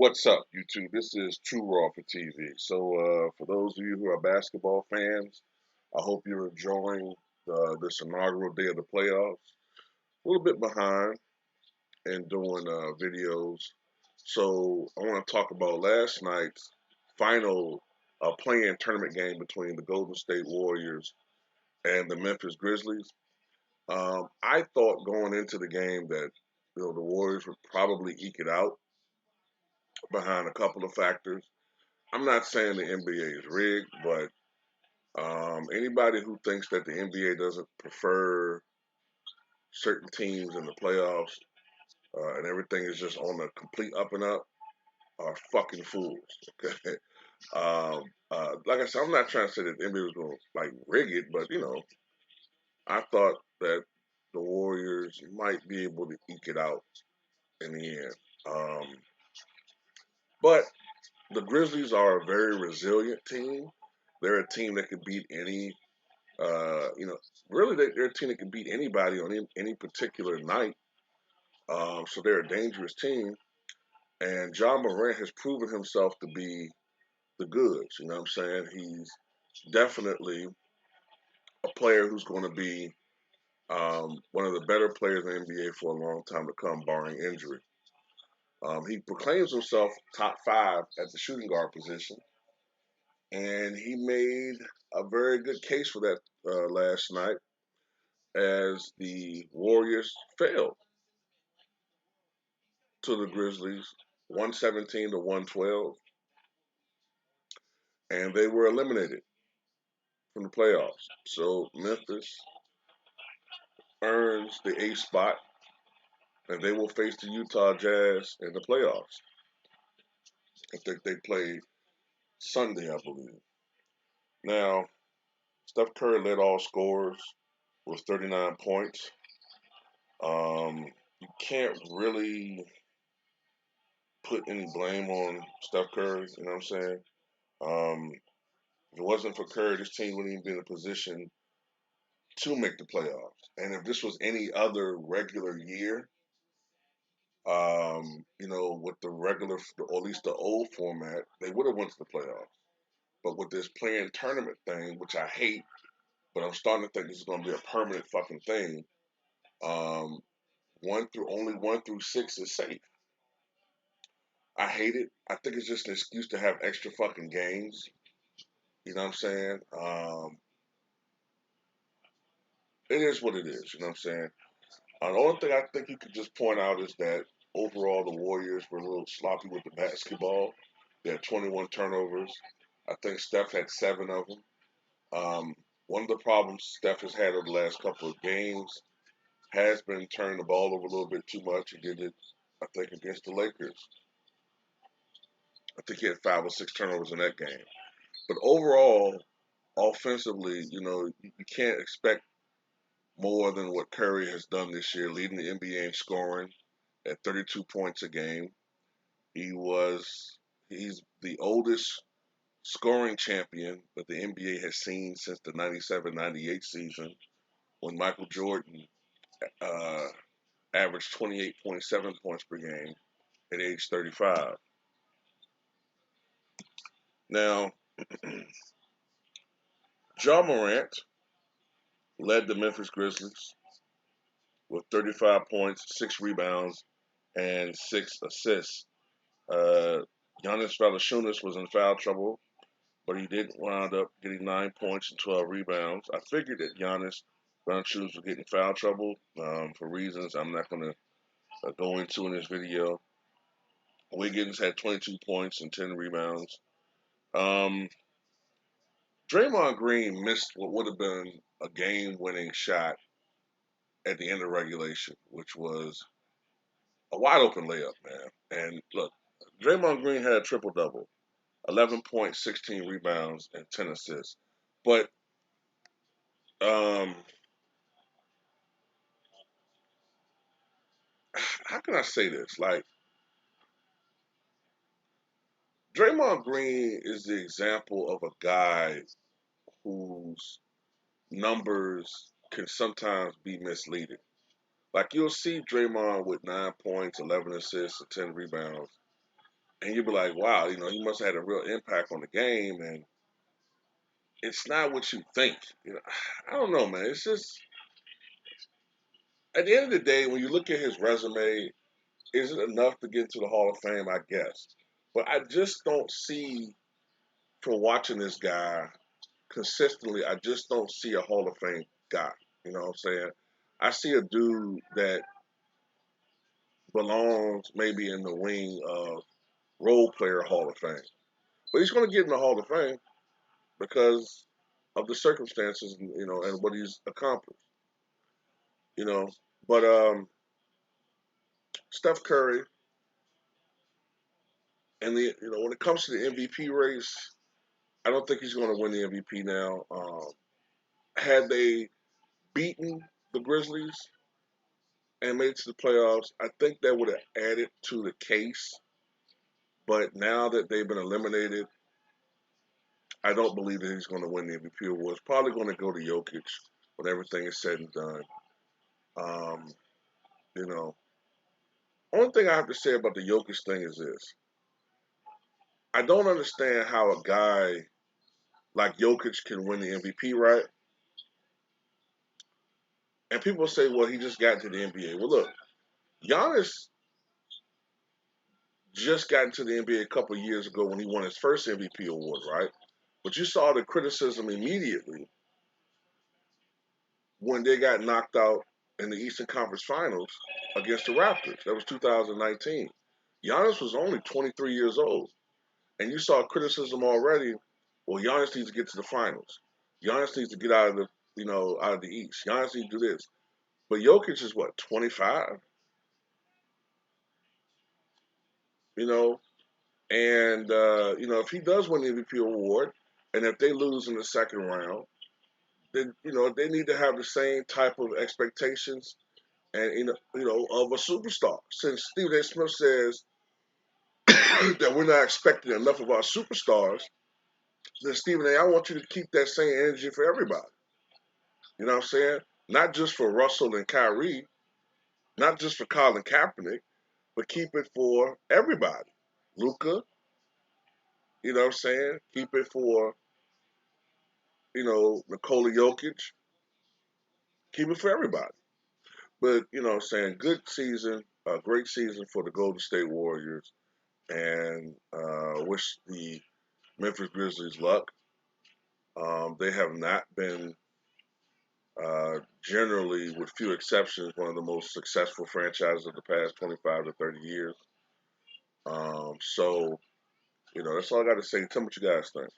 What's up, YouTube? This is True Raw for TV. For those of you who are basketball fans, I hope you're enjoying this inaugural day of the playoffs. A little bit behind in doing videos. So, I want to talk about last night's final play-in tournament game between the Golden State Warriors and the Memphis Grizzlies. I thought going into the game that the Warriors would probably eke it out behind a couple of factors. I'm not saying the NBA is rigged, but anybody who thinks that the NBA doesn't prefer certain teams in the playoffs and everything is just on the complete up and up are fucking fools. Okay. Like I said, I'm not trying to say that the NBA was going to like rig it, but I thought that the Warriors might be able to eke it out in the end. Um, but the Grizzlies are a very resilient team. They're a team that could beat any really they're a team that can beat anybody on any particular night. So they're a dangerous team. And John Morant has proven himself to be the goods. You know what I'm saying? He's definitely a player who's going to be one of the better players in the NBA for a long time to come, barring injury. He proclaims himself top five at the shooting guard position, and he made a very good case for that last night as the Warriors failed to the Grizzlies, 117 to 112, and they were eliminated from the playoffs. So Memphis earns the eighth spot, and they will face the Utah Jazz in the playoffs. I think they play Sunday, I believe. Now, Steph Curry led all scorers with 39 points. You can't really put any blame on Steph Curry. You know what I'm saying? Um, if it wasn't for Curry, this team wouldn't even be in a position to make the playoffs. And if this was any other regular year, with the regular or at least the old format, they would have went to the playoffs. But with this playing tournament thing, which I hate, but I'm starting to think this is going to be a permanent fucking thing. Um, only 1 through 6 is safe. I hate it. I think it's just an excuse to have extra fucking games. You know what I'm saying? It is what it is. You know what I'm saying? The only thing I think you could just point out is that overall the Warriors were a little sloppy with the basketball. They had 21 turnovers. I think Steph had 7 of them. One of the problems Steph has had over the last couple of games has been turning the ball over a little bit too much. He did it, I think, against the Lakers. I think he had 5 or 6 turnovers in that game. But overall, offensively, you can't expect more than what Curry has done this year, leading the NBA in scoring at 32 points a game. He's the oldest scoring champion that the NBA has seen since the 97-98 season when Michael Jordan uh, averaged 28.7 points per game at age 35. Now, Ja Morant led the Memphis Grizzlies with 35 points, 6 rebounds, and 6 assists. Uh, Giannis Valanciunas was in foul trouble, but he did wind up getting 9 points and 12 rebounds. I figured that Giannis Valanciunas was getting foul trouble for reasons I'm not going to go into in this video. Wiggins had 22 points and 10 rebounds. Um, Draymond Green missed what would have been a game-winning shot at the end of regulation, which was a wide-open layup, man. And look, Draymond Green had a triple-double, 11 points, 16 rebounds, and 10 assists. But um, how can I say this? Like, Draymond Green is the example of a guy whose numbers can sometimes be misleading. Like you'll see Draymond with 9 points, 11 assists, and 10 rebounds, and you'd be like, wow, he must have had a real impact on the game, and it's not what you think. I don't know, man. It's just at the end of the day, when you look at his resume, is it enough to get into the Hall of Fame? I guess, but I just don't see from watching this guy consistently. I just don't see a Hall of Fame guy. You know what I'm saying? I see a dude that belongs maybe in the wing of role player Hall of Fame, but he's going to get in the Hall of Fame because of the circumstances, and what he's accomplished. You know, but Steph Curry and when it comes to the MVP race, I don't think he's going to win the MVP now. Had they beaten the Grizzlies and made it to the playoffs, I think that would have added to the case. But now that they've been eliminated, I don't believe that he's going to win the MVP award. It's probably going to go to Jokic when everything is said and done. Um, you know, only thing I have to say about the Jokic thing is this: I don't understand how a guy like Jokic can win the MVP, right? And people say, well, he just got into the NBA. Well, look, Giannis just got into the NBA a couple of years ago when he won his first MVP award, right? But you saw the criticism immediately when they got knocked out in the Eastern Conference Finals against the Raptors. That was 2019. Giannis was only 23 years old, and you saw criticism already. Well, Giannis needs to get to the finals. Giannis needs to get out of out of the East. Giannis needs to do this. But Jokic is what, 25? You know, and if he does win the MVP award, and if they lose in the second round, then they need to have the same type of expectations and of a superstar. Since Stephen A. Smith says that we're not expecting enough of our superstars, then Stephen A. I want you to keep that same energy for everybody. You know what I'm saying? Not just for Russell and Kyrie, not just for Colin Kaepernick, but keep it for everybody. Luka, you know what I'm saying? Keep it for Nikola Jokic. Keep it for everybody. But what I'm saying, good season, a great season for the Golden State Warriors, and wish the Memphis Grizzlies luck. They have not been, generally, with few exceptions, one of the most successful franchises of the past 25 to 30 years. So, that's all I got to say. Tell me what you guys think.